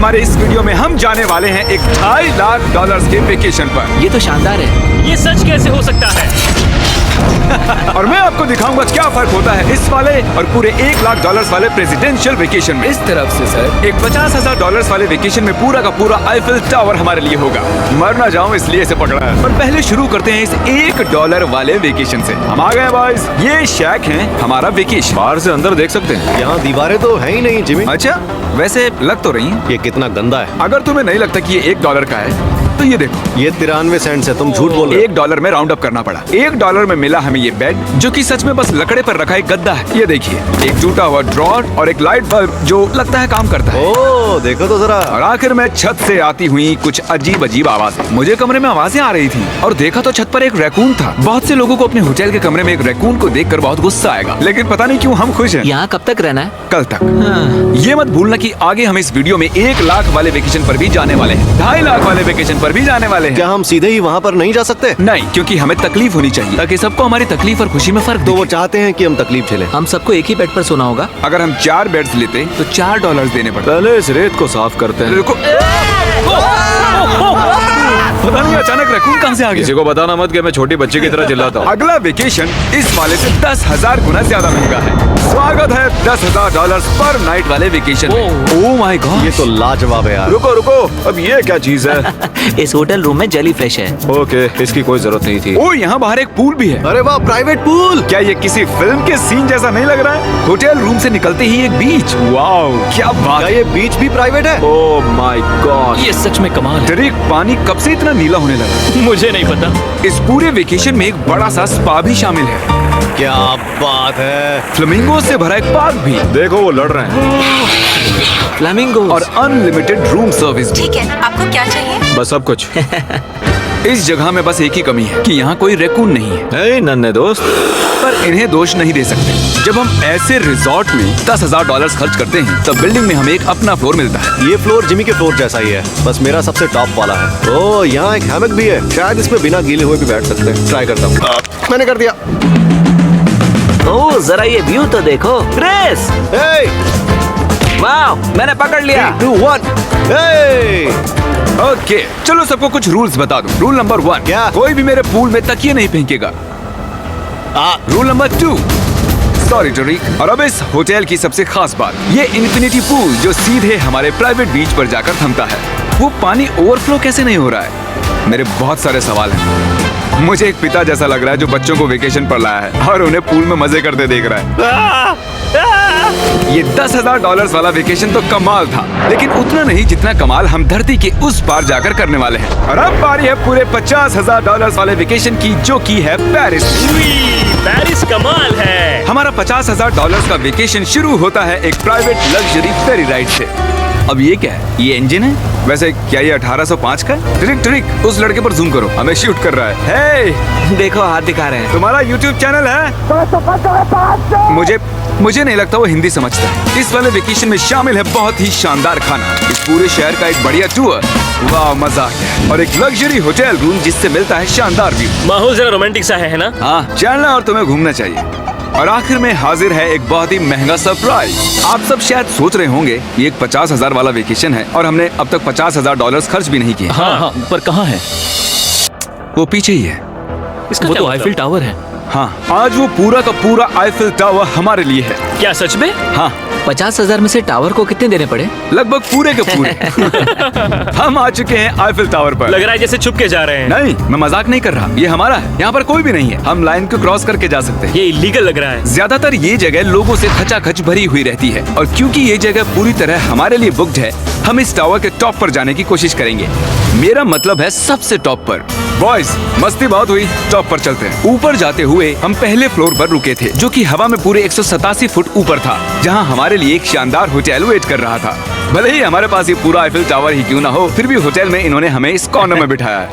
हमारे इस वीडियो में हम जाने वाले हैं एक $2.5 लाख के वेकेशन पर। ये तो शानदार है। ये सच कैसे हो सकता है? और मैं आपको दिखाऊंगा क्या फर्क होता है इस वाले और पूरे $1 लाख वाले प्रेसिडेंशियल वेकेशन में। इस तरफ से सर एक $50,000 वाले वेकेशन में पूरा का पूरा आईफिल टावर हमारे लिए होगा। मर ना जाऊं इसलिए इसे पकड़ा है। पर पहले शुरू करते हैं इस $1 वाले वेकेशन से। हम आ गए बॉयज। ये शैक है हमारा वेकेशन। बाहर से अंदर देख सकते हैं। यहाँ दीवारें तो है ही नहीं जिमी। अच्छा वैसे लग तो रही है। ये कितना गंदा है। अगर तुम्हें नहीं लगता कि ये $1 का है तो ये देखो, ये 93 सेंट्स है। तुम झूठ बोल रहे हो। $1 में राउंड अप करना पड़ा। $1 में मिला हमें ये बेड जो कि सच में बस लकड़े पर रखा एक गद्दा है। ये देखिए, एक टूटा हुआ ड्रॉर और एक लाइट बल्ब जो लगता है काम करता है। ओ देखो तो जरा। और आखिर में छत से आती हुई कुछ अजीब अजीब आवाजें। मुझे कमरे में आवाजें आ रही थी और देखा तो छत पर एक रैकून था। बहुत से लोगों को अपने होटल के कमरे में एक रैकून को देखकर बहुत गुस्सा आएगा, लेकिन पता नहीं क्यों हम खुश हैं। यहाँ कब तक रहना है? कल तक। ये मत भूलना कि आगे हम इस वीडियो में $1 लाख वाले वेकेशन पर भी जाने वाले हैं, $2.5 लाख वाले वेकेशन पर भी जाने वाले हैं। क्या हम सीधे ही वहाँ पर नहीं जा सकते? नहीं, क्योंकि हमें तकलीफ होनी चाहिए ताकि सबको हमारी तकलीफ और खुशी में फर्क तो वो दिखे। चाहते हैं कि हम तकलीफ झेलें। हम सबको एक ही बेड पर सोना होगा। अगर हम 4 बेड्स लेते तो $4 देने पड़ते। पहले इस रेत को साफ करते हैं। रुको, पता नहीं अचानक रैकून कहां से आ गया। किसी को बताना मत कि मैं छोटी बच्ची की तरह चिल्लाता हूँ। अगला वेकेशन इस वाले से 10,000 गुना ज्यादा महंगा है। स्वागत है $10,000 पर नाइट वाले वेकेशन में। ओह माय गॉड, ये तो लाजवाब है यार। रुको रुको, अब ये क्या चीज है? इस होटल रूम में जेली फिश है। ओके, इसकी कोई जरूरत नहीं थी। ओह यहाँ बाहर एक पूल भी है। अरे वाह, प्राइवेट पूल। क्या ये किसी फिल्म के सीन जैसा नहीं लग रहा है? होटल रूम से निकलते ही एक बीच। वाओ क्या बात क्या है। ये बीच भी प्राइवेट है? ओह माय गॉड। ये सच में कमाल है। डरेक, पानी कब से इतना नीला होने लगा? मुझे नहीं पता। इस पूरे वेकेशन में एक बड़ा सा स्पा भी शामिल है। क्या बात है। फ्लेमिंगो से भरा एक पार्क भी। देखो वो लड़ रहे हैं। फ्लामिंगो और अनलिमिटेड रूम सर्विस भी। ठीक है, आपको क्या चाहिए? बस सब कुछ। इस जगह में बस एक ही कमी है कि यहाँ कोई रैकून नहीं है, हे नन्हे दोस्त। पर इन्हें दोष नहीं दे सकते। जब हम ऐसे रिजॉर्ट में $10,000 खर्च करते हैं तब बिल्डिंग में हमें एक अपना फ्लोर मिलता है। ये फ्लोर जिमी के फ्लोर जैसा ही है, बस मेरा सबसे टॉप वाला है। ओह यहाँ एक हैमक भी है, शायद इसमें बिना गीले हुए भी बैठ सकते हैं। ट्राई करता हूँ। मैंने कर दिया। ओह जरा ये व्यू तो देखो। क्रिस, हे वाह, मैंने पकड़ लिया। 3, 2, 1 हे। ओके, चलो सबको कुछ रूल्स बता दूं। रूल नंबर 1, क्या? कोई भी मेरे पूल में तकिए नहीं फेंकेगा। रूल नंबर 2, सॉरी टरीक। और अब इस होटल की सबसे खास बात, ये इन्फिनिटी पूल जो सीधे हमारे प्राइवेट बीच पर जाकर थमता है। वो पानी ओवरफ्लो कैसे नहीं हो रहा है? मेरे बहुत सारे सवाल हैं। मुझे एक पिता जैसा लग रहा है जो बच्चों को वेकेशन पर लाया है और उन्हें पूल में मजे करते देख रहा है। ये $10,000 वाला वेकेशन तो कमाल था, लेकिन उतना नहीं जितना कमाल हम धरती के उस पार जाकर करने वाले हैं। और अब बारी है पूरे $50,000 वाले वेकेशन की, जो की है पेरिस। पेरिस कमाल है। हमारा $50,000 का वेकेशन शुरू होता है एक प्राइवेट लग्जरी फेरी राइड से। अब ये क्या है? ये इंजन है? वैसे क्या ये 1805 का है? ट्रिक ट्रिक, उस लड़के पर जूम करो, हमें शूट कर रहा है। हे, देखो हाथ दिखा रहे हैं। तुम्हारा YouTube चैनल है? मुझे नहीं लगता वो हिंदी समझता है। इस वाले वेकेशन में शामिल है बहुत ही शानदार खाना, इस पूरे शहर का एक बढ़िया टूर, वाह मजा आ गया, और एक लग्जरी होटल रूम जिससे मिलता है शानदार व्यू। माहौल जरा रोमांटिक सा है ना? हाँ, चलना और तुम्हें घूमना चाहिए। और आखिर में हाजिर है एक बहुत ही महंगा सरप्राइज। आप सब शायद सोच रहे होंगे ये एक 50,000 वाला वेकेशन है और हमने अब तक $50,000 खर्च भी नहीं किए। हाँ, पर कहाँ है? वो पीछे ही है। इसका वो क्या तो मतलब? आईफिल टावर है। हाँ, आज वो पूरा का पूरा आईफिल टावर हमारे लिए है। क्या सच में? हाँ, 50,000 में से टावर को कितने देने पड़े? लगभग पूरे के पूरे। हम आ चुके हैं आईफिल टावर पर। लग रहा है जैसे छुप के जा रहे हैं। नहीं, मैं मजाक नहीं कर रहा, ये हमारा है। यहाँ पर कोई भी नहीं है, हम लाइन को क्रॉस करके जा सकते हैं। ये इलीगल लग रहा है। ज्यादातर ये जगह लोगों से खचाखच भरी हुई रहती है, और क्योंकि ये जगह पूरी तरह हमारे लिए बुक्ड है, हम इस टावर के टॉप पर जाने की कोशिश करेंगे। मेरा मतलब है सबसे टॉप पर। बॉयज, मस्ती बहुत हुई, टॉप पर चलते हैं। ऊपर जाते हुए हम पहले फ्लोर पर रुके थे, जो कि हवा में पूरे 187 फुट ऊपर था, जहां हमारे लिए एक शानदार होटल वेट कर रहा था। भले ही हमारे पास ये पूरा आईफिल टावर ही क्यों ना हो, फिर भी होटल में इन्होंने हमें इस कॉर्नर में बिठाया है।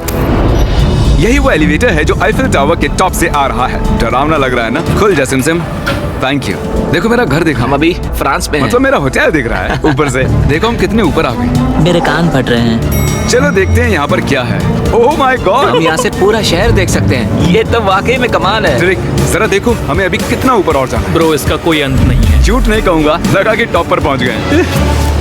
यही वो एलिवेटर है जो आईफिल टावर के टॉप से आ रहा है। डरावना लग रहा है ना? खुल जा सिमसिम। Thank you. देखो मेरा घर दिखा, हम अभी फ्रांस में हैं। मतलब मेरा होटल दिख रहा है ऊपर से। देखो हम कितने ऊपर आ गए। मेरे कान फट रहे हैं। चलो देखते हैं यहाँ पर क्या है। ओह माय हम गॉड, यहाँ से पूरा शहर देख सकते हैं। ये तो वाकई में कमाल है। ट्रिक, जरा देखो हमें अभी कितना ऊपर और जाना है। ब्रो, इसका कोई अंत नहीं है। झूठ नहीं कहूंगा, लगा कि टॉप पर पहुंच गए।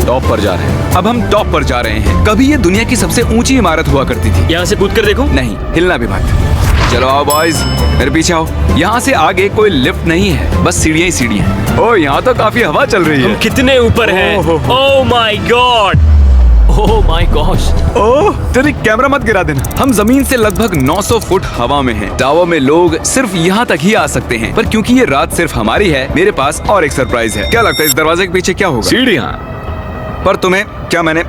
टॉप पर जा रहे हैं। अब हम टॉप पर जा रहे हैं। कभी ये दुनिया की सबसे ऊंची इमारत हुआ करती थी। यहाँ से कूद कर देखो। नहीं, हिलना भी मत। चलो आओ बॉयज, मेरे पीछे आओ। यहाँ से आगे कोई लिफ्ट नहीं है, बस सीढ़ियाँ ही सीढ़ियाँ हैं। ओह, यहाँ तो काफी हवा चल रही है। हम कितने ऊपर हैं? Oh. Oh my god. Oh my gosh. Oh, तेरी कैमरा मत गिरा देना। हम जमीन से लगभग 900 फुट हवा में हैं। टावर में लोग सिर्फ यहाँ तक ही आ सकते हैं, पर क्योंकि ये रात सिर्फ हमारी है, मेरे पास और एक सरप्राइज है। क्या लगता है इस दरवाजे के पीछे क्या होगा? सीढ़ियाँ। पर तुम्हें क्या मैंने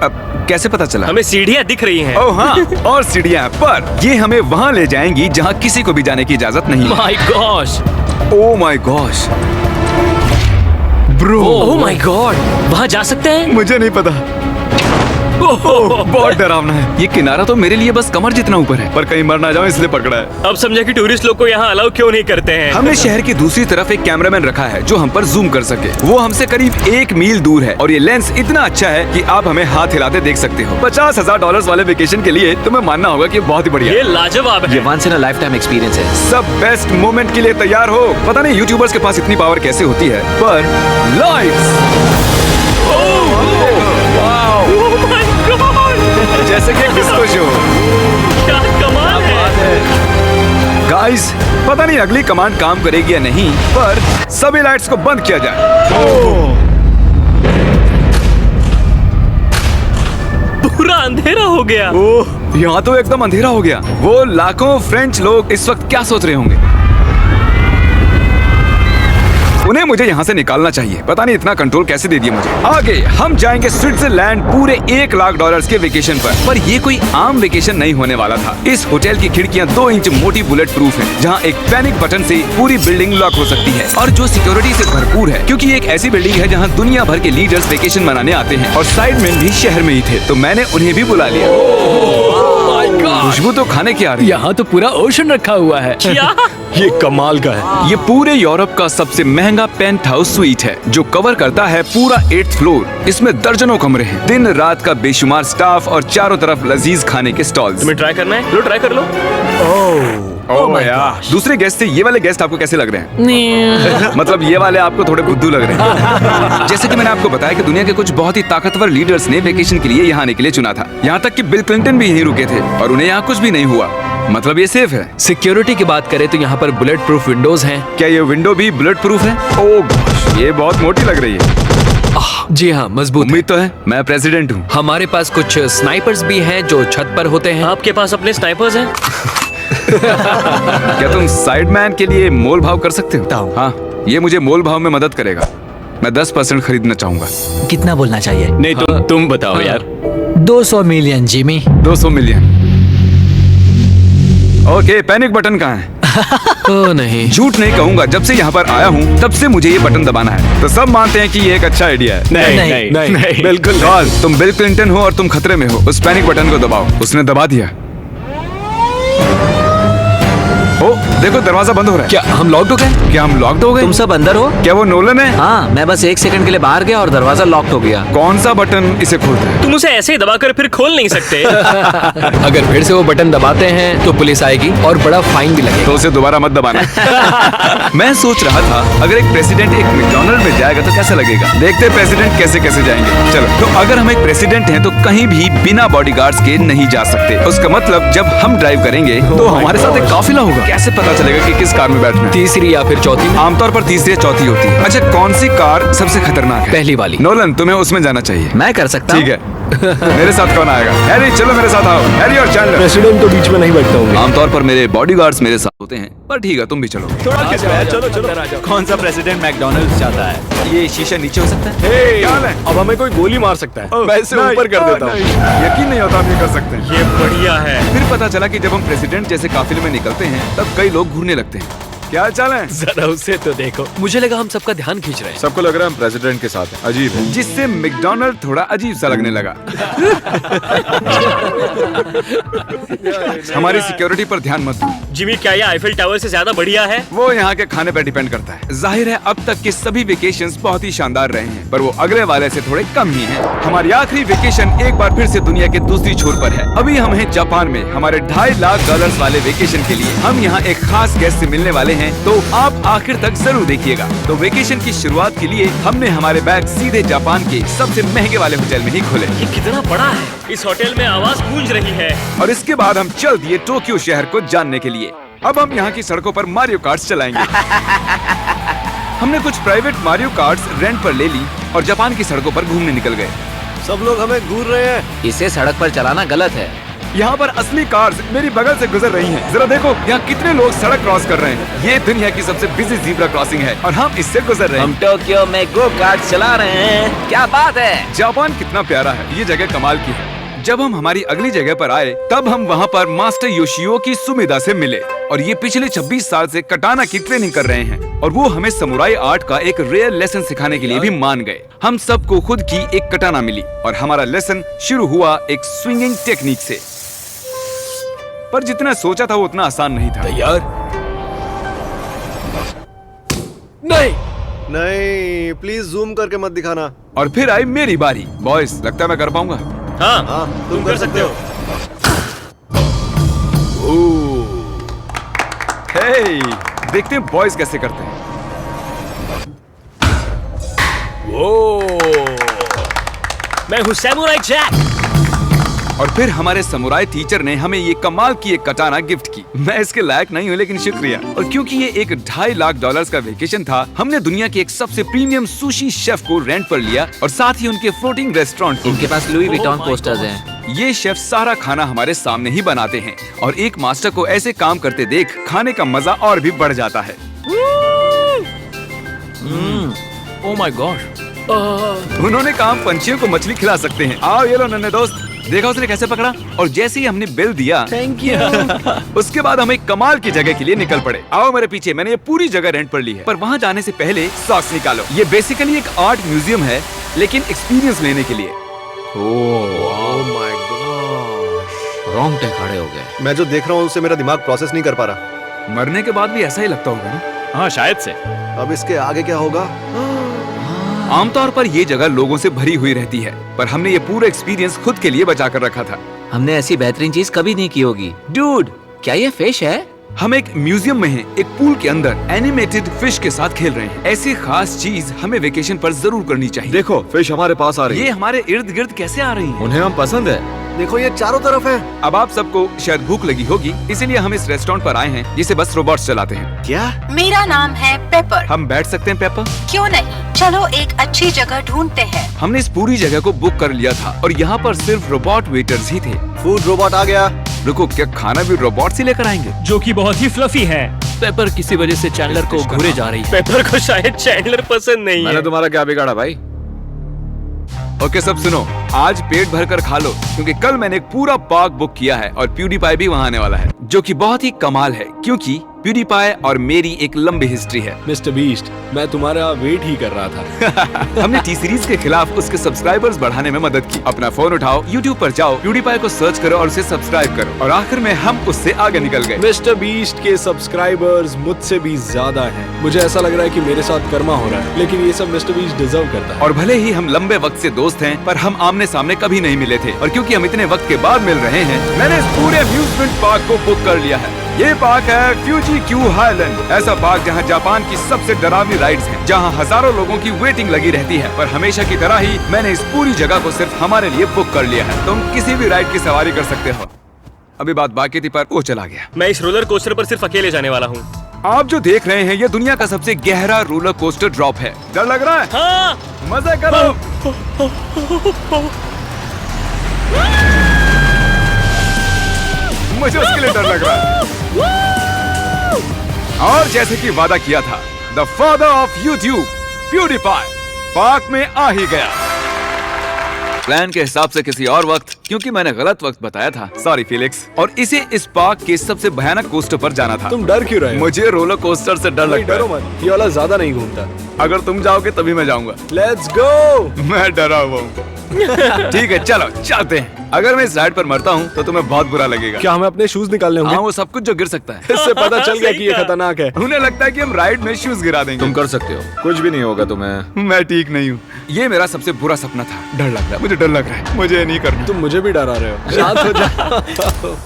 कैसे पता चला? हमें सीढ़ियाँ दिख रही हैं। ओह हाँ, और सीढ़ियाँ, पर ये हमें वहाँ ले जाएंगी जहाँ किसी को भी जाने की इजाजत नहीं है। My gosh. Oh my gosh bro. Oh my God, वहाँ जा सकते हैं? मुझे नहीं पता। ओह, बहुत डरावना है। ये किनारा तो मेरे लिए बस कमर जितना ऊपर है, पर कहीं मर ना जाओ इसलिए पकड़ा है। अब समझा कि टूरिस्ट लोग को यहाँ अलाउ क्यों नहीं करते हैं। हमने शहर की दूसरी तरफ एक कैमरामैन रखा है जो हम पर जूम कर सके। वो हमसे करीब 1 मील दूर है और ये लेंस इतना अच्छा है कि आप हमें हाथ हिलाते देख सकते हो। $50,000 वाले वेकेशन के लिए तुम्हें मानना होगा कि बहुत ही बढ़िया ये है। लाजवाब है। ये once in a life time experience है। सब बेस्ट मोमेंट के लिए तैयार हो। पता नहीं यूट्यूबर्स के पास इतनी पावर कैसे होती है, पर लाइट्स जैसे कि डिस्को शो। क्या कमाल है। गाइस, पता नहीं अगली कमांड काम करेगी या नहीं, पर सभी लाइट्स को बंद किया जाए। पूरा अंधेरा हो गया। ओह, यहाँ तो एकदम अंधेरा हो गया। वो लाखों फ्रेंच लोग इस वक्त क्या सोच रहे होंगे? उन्हें मुझे यहाँ से निकालना चाहिए। पता नहीं इतना कंट्रोल कैसे दे दिया मुझे। आगे हम जाएंगे स्विट्जरलैंड पूरे $1,00,000 के वेकेशन पर ये कोई आम वेकेशन नहीं होने वाला था। इस होटल की खिड़कियाँ 2 इंच मोटी बुलेट प्रूफ है, जहाँ एक पैनिक बटन से पूरी बिल्डिंग लॉक हो सकती है, और जो सिक्योरिटी से भरपूर है, क्योंकि ये एक ऐसी बिल्डिंग है जहाँ दुनिया भर के लीडर्स वेकेशन मनाने आते हैं। और साइडमैन भी शहर में ही थे, तो मैंने उन्हें भी बुला लिया। खुशबू तो खाने की आ रही है। यहाँ तो पूरा ओशन रखा हुआ है। क्या? ये कमाल का है। ये पूरे यूरोप का सबसे महंगा पेंट हाउस स्वीट है, जो कवर करता है पूरा 8th फ्लोर। इसमें दर्जनों कमरे हैं, दिन रात का बेशुमार स्टाफ और चारों तरफ लजीज खाने के स्टॉल्स। तुम्हें ट्राई करना है? लो ट्राई कर लो। ओह यार, दूसरे गेस्ट से ये वाले गेस्ट आपको कैसे लग रहे हैं? मतलब ये वाले आपको थोड़े बुद्धू लग रहे हैं। जैसे कि मैंने आपको बताया कि दुनिया के कुछ बहुत ही ताकतवर लीडर्स ने वेकेशन के लिए यहाँ आने के लिए चुना था। यहाँ तक कि बिल क्लिंटन भी यहीं रुके थे और उन्हें यहाँ कुछ भी नहीं हुआ। मतलब ये सेफ है। सिक्योरिटी की बात करें तो यहाँ पर बुलेट प्रूफ विंडोज हैं। क्या ये विंडो भी बुलेट प्रूफ है? ओह gosh, ये बहुत मोटी लग रही है। जी हाँ, मजबूत है। उम्मीद तो है। मैं प्रेसिडेंट हूँ। हमारे पास कुछ स्नाइपर्स भी हैं जो छत पर होते हैं। आपके पास अपने स्नाइपर्स हैं? क्या तुम साइडमैन के लिए मोल भाव कर सकते हो? हाँ, ये मुझे मोल भाव में मदद करेगा। मैं 10% खरीदना चाहूंगा। कितना बोलना चाहिए? नहीं, तुम बताओ यार। 200 million Jimmy. 200 million. Okay, panic button कहाँ है? ओ नहीं, झूठ नहीं कहूंगा, जब से यहाँ पर आया हूँ तब से मुझे ये बटन दबाना है। तो सब मानते हैं कि ये एक अच्छा आइडिया है। नहीं, बिल्कुल गॉल, तुम बिल क्लिंटन हो और तुम खतरे में हो। उस पैनिक बटन को दबाओ। उसने दबा दिया। ओ, देखो दरवाजा बंद हो रहा है। क्या हम लॉक्ड हो गए? क्या हम लॉक्ड हो गए? तुम सब अंदर हो? क्या वो नोलन है? हाँ, मैं बस 1 सेकंड के लिए बाहर गया और दरवाजा लॉक हो गया। कौन सा बटन इसे खोलता है? तुम उसे ऐसे ही दबाकर फिर खोल नहीं सकते। अगर फिर से वो बटन दबाते हैं तो पुलिस आएगी और बड़ा फाइन भी लगेगा। तो उसे दोबारा मत दबाना। मैं सोच रहा था अगर एक प्रेसिडेंट एक मैकडॉनल्ड में जाएगा तो कैसा लगेगा। देखते प्रेसिडेंट कैसे कैसे जाएंगे। चलो, तो अगर हम एक प्रेसिडेंट हैं तो कहीं भी बिना बॉडीगार्ड्स के नहीं जा सकते। उसका मतलब जब हम ड्राइव करेंगे तो हमारे साथ एक काफिला होगा। कैसे पता चलेगा कि किस कार में बैठना है? तीसरी या फिर चौथी में? आमतौर पर तीसरी या चौथी होती है। अच्छा, कौन सी कार सबसे खतरनाक है? पहली वाली। नोलन, तुम्हें उसमें जाना चाहिए। मैं कर सकता हूँ। ठीक है। मेरे साथ कौन आएगा? हैरी, चलो मेरे साथ आओ। हैरी और चैंडलर। प्रेसिडेंट तो बीच में नहीं बैठता हूँ। आमतौर पर मेरे बॉडीगार्ड्स मेरे साथ होते हैं, पर ठीक है, तुम भी चलो। चलो। कौन सा प्रेसिडेंट मैकडॉनल्ड्स चाहता है? ये शीशा नीचे हो सकता है? क्या हाल है? अब हमें कोई गोली मार सकता है। मैं इसे ऊपर कर देता हूँ। यकीन नहीं होता आप ये कर सकते हैं। ये बढ़िया है। फिर पता चला कि जब हम प्रेसिडेंट जैसे काफिले में निकलते हैं तब कई लोग घूरने लगते हैं। क्या हाल चाल है? जरा उसे तो देखो। मुझे लगा हम सबका ध्यान खींच रहे हैं। सबको लग रहा है हम प्रेसिडेंट के साथ हैं। अजीब है। जिससे मैकडॉनल्ड थोड़ा अजीब सा लगने लगा। हमारी सिक्योरिटी पर ध्यान मत दो। जिमी, क्या ये आईफिल टावर से ज्यादा बढ़िया है? वो यहाँ के खाने पर डिपेंड करता है। जाहिर है अब तक के सभी वेकेशंस बहुत ही शानदार रहे हैं, पर वो अगले वाले से थोड़े कम ही हैं। हमारी आखिरी वेकेशन एक बार फिर से दुनिया के दूसरी छोर पर है। अभी हम हैं जापान में, हमारे $2.5 लाख वाले वेकेशन के लिए। हम यहाँ एक खास गेस्ट से मिलने वाले हैं हैं तो आप आखिर तक जरूर देखिएगा। तो वेकेशन की शुरुआत के लिए हमने हमारे बैग सीधे जापान के सबसे महंगे वाले होटल में ही खोले ये कितना बड़ा है। इस होटल में आवाज गूंज रही है। और इसके बाद हम चल दिए टोक्यो शहर को जानने के लिए। अब हम यहाँ की सड़कों पर मारियो कार्ट्स चलाएंगे। हमने कुछ प्राइवेट मारियो कार्ट्स रेंट पर ले ली और जापान की सड़कों पर घूमने निकल गए। सब लोग हमें घूर रहे हैं। इसे सड़क पर चलाना गलत है। यहाँ पर असली कार्स मेरी बगल से गुजर रही हैं। जरा देखो यहाँ कितने लोग सड़क क्रॉस कर रहे हैं। ये दुनिया की सबसे बिजी ज़ीब्रा क्रॉसिंग है और हम इससे गुजर रहे हम हैं। टोक्यो में गो कार्ट चला रहे हैं। क्या बात है। जापान कितना प्यारा है। ये जगह कमाल की है। जब हम हमारी अगली जगह पर आए तब हम वहाँ पर मास्टर योशिओकी सुमिदा से मिले और ये पिछले 26 साल से कटाना की ट्रेनिंग कर रहे हैं और वो हमें समुराई आर्ट का एक रेयर लेसन सिखाने के लिए भी मान गए। हम सबको खुद की एक कटाना मिली और हमारा लेसन शुरू हुआ एक स्विंगिंग टेक्निक से। पर जितना सोचा था वो उतना आसान नहीं था। तैयार? नहीं। नहीं, प्लीज जूम करके मत दिखाना। और फिर आई मेरी बारी। बॉयज, लगता है मैं कर पाऊंगा। हाँ, हाँ, तुम कर सकते हो। हे, देखते हैं बॉयज कैसे करते हैं। मैं हूँ सैमुराई जैक। और फिर हमारे समुराई टीचर ने हमें ये कमाल की एक कटाना गिफ्ट की। मैं इसके लायक नहीं हूँ लेकिन शुक्रिया। और क्योंकि ये एक $2.5 लाख का वेकेशन था, हमने दुनिया के एक सबसे प्रीमियम सुशी शेफ को रेंट पर लिया और साथ ही उनके फ्लोटिंग रेस्टोरेंट को। इनके पास लुई विटॉन पोस्टर्स हैं। ये शेफ सारा खाना हमारे सामने ही बनाते हैं और एक मास्टर को ऐसे काम करते देख खाने का मजा और भी बढ़ जाता है। ओह माय गॉड। उन्होंने कहा हम पंछियों को मछली खिला सकते हैं। आओ ये लो नन्हे दोस्त। देखा उसने कैसे पकड़ा। और जैसे ही हमने बिल दिया, थैंक यू। उसके बाद हम एक कमाल की जगह के लिए निकल पड़े। आओ मेरे पीछे। मैंने ये पूरी जगह रेंट पर ली है, पर वहाँ जाने से पहले सॉक्स निकालो। ये बेसिकली एक आर्ट म्यूजियम है लेकिन एक्सपीरियंस लेने के लिए। ओह माय गॉड, रोंगटे खड़े हो गए। मैं जो देख रहा हूँ उससे मेरा दिमाग प्रोसेस नहीं कर पा रहा। मरने के बाद भी ऐसा ही लगता होगा ना। हाँ, शायद से। अब इसके आगे क्या होगा? आमतौर पर ये जगह लोगों से भरी हुई रहती है, पर हमने ये पूरा एक्सपीरियंस खुद के लिए बचा कर रखा था। हमने ऐसी बेहतरीन चीज कभी नहीं की होगी। डूड, क्या ये फिश है? हम एक म्यूजियम में हैं, एक पूल के अंदर एनिमेटेड फिश के साथ खेल रहे हैं। ऐसी खास चीज हमें वेकेशन पर जरूर करनी चाहिए। देखो, फिश हमारे पास आ रही ये है। हमारे इर्द गिर्द कैसे आ रही हैं? उन्हें हम पसंद है। देखो, ये चारों तरफ है। अब आप सबको शायद भूख लगी होगी, इसीलिए हम इस रेस्टोरेंट पर आए हैं जिसे बस रोबोट्स चलाते हैं। क्या? मेरा नाम है पेपर। हम बैठ सकते हैं पेपर? क्यों नहीं, चलो एक अच्छी जगह ढूंढते हैं। हमने इस पूरी जगह को बुक कर लिया था और यहाँ पर सिर्फ रोबोट वेटर्स ही थे। फूड रोबोट आ गया। रुको, क्या खाना भी रोबोट से लेकर आएंगे? जो कि बहुत ही फ्लफी है। पेपर किसी वजह से चैंडलर को घूरे जा रही है। पेपर को शायद चैंडलर पसंद नहीं है। तुम्हारा क्या बिगाड़ा भाई? ओके, सब सुनो, आज पेट भर कर खा लो क्योंकि कल मैंने एक पूरा पार्क बुक किया है और प्यूडीपाई भी वहाँ आने वाला है, जो कि बहुत ही कमाल है क्योंकि प्यूडीपाई और मेरी एक लंबी हिस्ट्री है। मिस्टर बीस्ट, मैं तुम्हारा वेट ही कर रहा था। हमने टी सीरीज के खिलाफ उसके सब्सक्राइबर्स बढ़ाने में मदद की। अपना फोन उठाओ, YouTube पर जाओ, प्यूडीपाई को सर्च करो और उसे सब्सक्राइब करो और आखिर में हम उससे आगे निकल गए। मिस्टर बीस्ट के सब्सक्राइबर्स मुझसे भी ज्यादा हैं। मुझे ऐसा लग रहा है कि मेरे साथ कर्मा हो रहा है, लेकिन ये सब मिस्टर बीस्ट डिजर्व करता है। और भले ही हम लंबे वक्त से दोस्त हैं, पर हम आमने सामने कभी नहीं मिले थे और क्योंकि हम इतने वक्त के बाद मिल रहे हैं, मैंने इस पूरे अम्यूजमेंट पार्क को बुक कर लिया है। ये पार्क है फ्यूजी क्यू हाईलैंड, ऐसा पार्क जहाँ जापान की सबसे डरावनी राइड्स हैं, जहाँ हजारों लोगों की वेटिंग लगी रहती है। पर हमेशा की तरह ही मैंने इस पूरी जगह को सिर्फ हमारे लिए बुक कर लिया है। तुम किसी भी राइड की सवारी कर सकते हो। अभी बात बाकी थी पर वो चला गया। मैं इस रोलर कोस्टर पर सिर्फ अकेले जाने वाला हूँ। आप जो देख रहे हैं ये दुनिया का सबसे गहरा रोलर कोस्टर ड्रॉप है। डर लग रहा है? हाँ। मजे करो। मुझे उसके लिए डर लग रहा है। और जैसे कि वादा किया था, the father of YouTube PewDiePie park में आ ही गया। प्लान के हिसाब से किसी और वक्त, क्योंकि मैंने गलत वक्त बताया था, सॉरी फिलिक्स। और इसे इस पार्क के सबसे भयानक कोस्टर पर जाना था। तुम डर क्यों रहे हो? मुझे रोलर कोस्टर से डर नहीं, लगता डरो है। मत, ये वाला ज्यादा नहीं घूमता। अगर तुम जाओगे तभी मैं जाऊंगा। Let's go. मैं डरा हुआ हूँ। ठीक है, चलो चलते हैं। अगर मैं इस राइड पर मरता हूँ तो तुम्हें बहुत बुरा लगेगा। क्या हमें अपने शूज निकालने हाँ, होंगे? वो सब कुछ जो गिर सकता है। इससे पता चल गया कि ये खतरनाक है। उन्हें लगता है कि हम राइड में शूज गिरा देंगे। तुम कर सकते हो, कुछ भी नहीं होगा तुम्हें। मैं ठीक नहीं हूँ। ये मेरा सबसे बुरा सपना था। डर लग रहा है, मुझे डर लग रहा है। मुझे नहीं करना। तुम मुझे भी डरा रहे हो। शांत हो जा।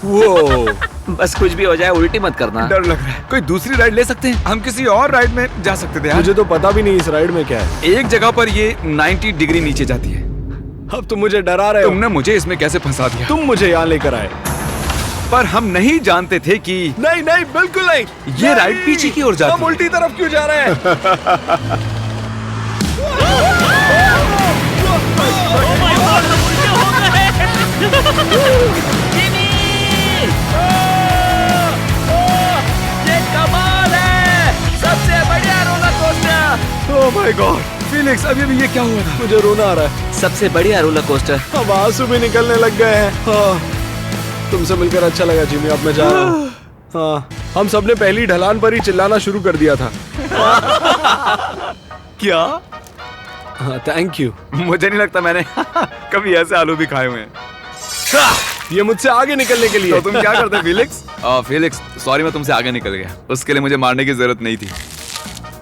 वो बस कुछ भी हो जाए उल्टी मत करना। डर लग रहा है। कोई दूसरी राइड ले सकते हैं? हम किसी और राइड में जा सकते थे यार। मुझे तो पता भी नहीं इस राइड में क्या है। एक जगह पर ये 90 डिग्री नीचे जाती है। अब तुम मुझे डरा रहे हो। तुमने मुझे इसमें कैसे फंसा दिया? तुम मुझे यहाँ लेकर आए। पर हम नहीं जानते थे कि नहीं नहीं, बिल्कुल नहीं। ये राइड पीछे की ओर जाती हम है। उल्टी तरफ क्यों जा रहे हैं? ये कमाल है, सबसे बढ़िया roller coaster. Oh my God, Felix अभी भी ये क्या हुआ था? मुझे रोना आ रहा है। सबसे बढ़िया रोलर कोस्टर। अब आंसू भी निकलने लग गए हैं। हाँ, तुमसे मिलकर अच्छा लगा जिमी। अब मैं जा रहा हूँ। हाँ, हम सबने पहली ढलान पर ही चिल्लाना शुरू कर दिया था। क्या? हाँ, थैंक यू। मुझे नहीं लगता मैंने कभी ऐसे आलू भी खाए हुए हैं। ये मुझसे आगे निकलने के लिए। तो तुम क्या करते फिलिक्स? फिलिक्स सॉरी, मैं तुमसे आगे निकल गया। उसके लिए मुझे मारने की जरूरत नहीं थी।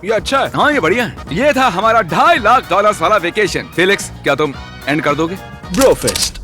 ये अच्छा है। हाँ, ये बढ़िया है। ये था हमारा $2.5 लाख वाला वेकेशन। फिलिक्स, क्या तुम एंड कर दोगे? Bro fest.